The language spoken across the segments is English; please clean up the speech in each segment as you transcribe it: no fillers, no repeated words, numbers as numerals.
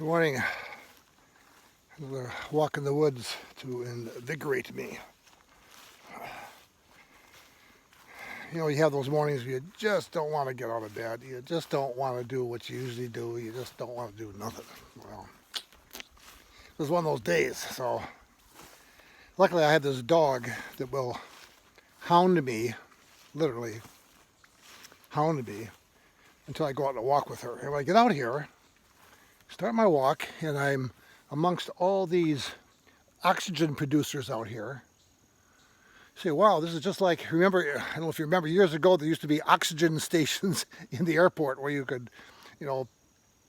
Good morning. Another walk in the woods to invigorate me. You have those mornings where you just don't want to get out of bed. You just don't want to do what you usually do. You just don't want to do nothing. Well, it was one of those days. So luckily I have this dog that will hound me, literally hound me, until I go out and walk with her. And when I get out here, start my walk, and I'm amongst all these oxygen producers out here. Say, wow, this is just like, remember, I don't know if you remember, years ago there used to be oxygen stations in the airport where you could,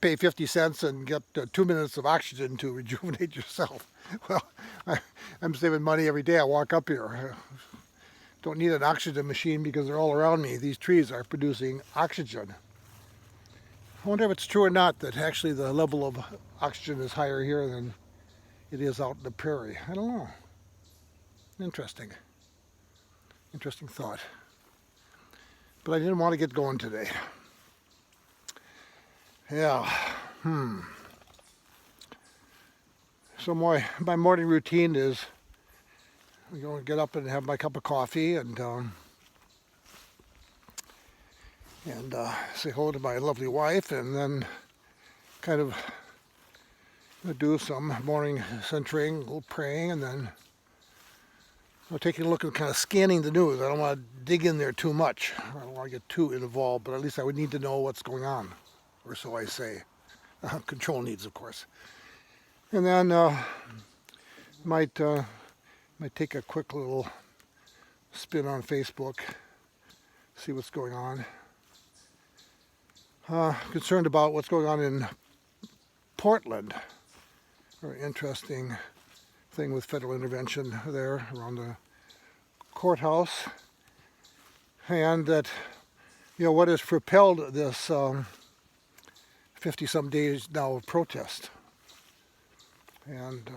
pay 50 cents and get 2 minutes of oxygen to rejuvenate yourself. Well, I'm saving money every day I walk up here. I don't need an oxygen machine because they're all around me. These trees are producing oxygen. I wonder if it's true or not that actually the level of oxygen is higher here than it is out in the prairie. I don't know. Interesting thought. But I didn't want to get going today. Yeah. So my morning routine is get up and have my cup of coffee and say hello to my lovely wife, and then kind of do some morning centering, a little praying, and then taking a look and kind of scanning the news. I don't want to dig in there too much. I don't want to get too involved, but at least I would need to know what's going on, or so I say. Control needs, of course. And then might take a quick little spin on Facebook, see what's going on. Concerned about what's going on in Portland. Very interesting thing with federal intervention there around the courthouse, and that what has propelled this 50-some days now of protest. And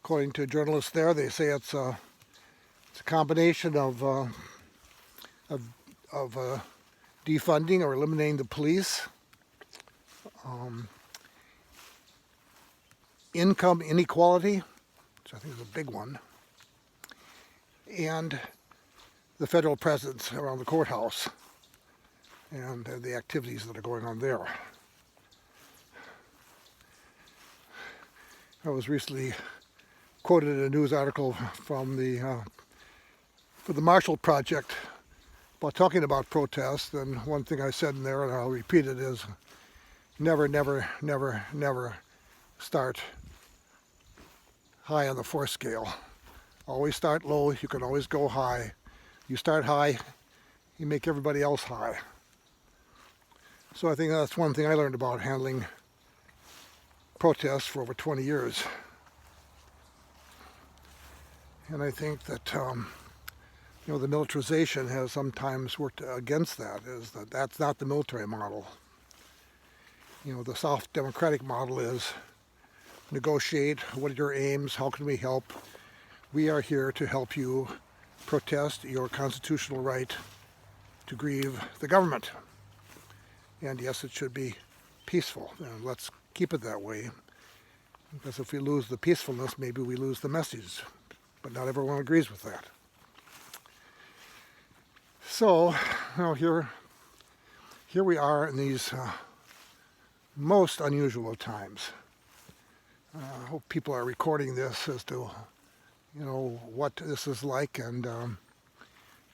according to journalists there, they say it's a combination of defunding or eliminating the police, income inequality, which I think is a big one, and the federal presence around the courthouse and the activities that are going on there. I was recently quoted in a news article from for the Marshall Project about talking about protests, and one thing I said in there, and I'll repeat it, is never, never, never, never start high on the force scale. Always start low. You can always go high. You start high, you make everybody else high. So I think that's one thing I learned about handling protests for over 20 years. And I think that the militarization has sometimes worked against that. That's not the military model. The soft democratic model is negotiate. What are your aims? How can we help? We are here to help you protest your constitutional right to grieve the government. And yes, it should be peaceful. And let's keep it that way. Because if we lose the peacefulness, maybe we lose the message. But not everyone agrees with that. So, here we are in these most unusual times. I hope people are recording this as to, what this is like, and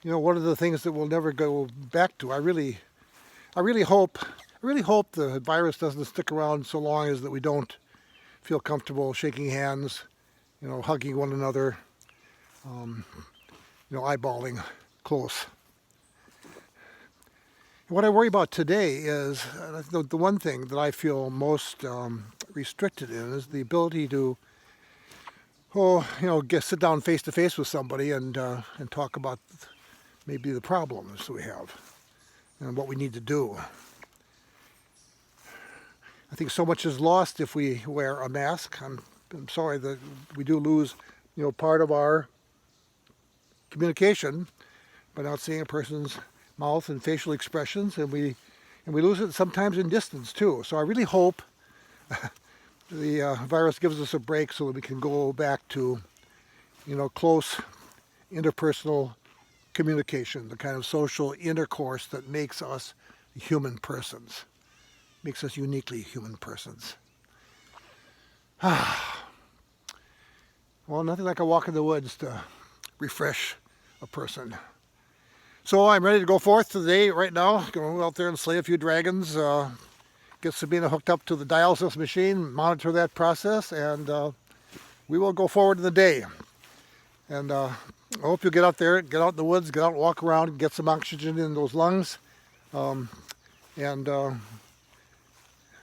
what are the things that we'll never go back to. I really hope the virus doesn't stick around so long as that we don't feel comfortable shaking hands, hugging one another, eyeballing close. What I worry about today is the one thing that I feel most restricted in is the ability to, sit down face to face with somebody and talk about maybe the problems we have and what we need to do. I think so much is lost if we wear a mask. I'm sorry that we do lose, part of our communication by not seeing a person's mouth and facial expressions, and we lose it sometimes in distance too. So I really hope the virus gives us a break so that we can go back to, close interpersonal communication, the kind of social intercourse that makes us human persons, makes us uniquely human persons. Well, nothing like a walk in the woods to refresh a person. So I'm ready to go forth today, right now. Go out there and slay a few dragons, get Sabina hooked up to the dialysis machine, monitor that process, and we will go forward in the day. And I hope you get out there, get out in the woods, get out and walk around, get some oxygen in those lungs, and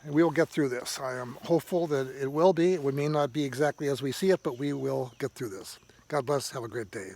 we will get through this. I am hopeful that it will be. It may not be exactly as we see it, but we will get through this. God bless. Have a great day.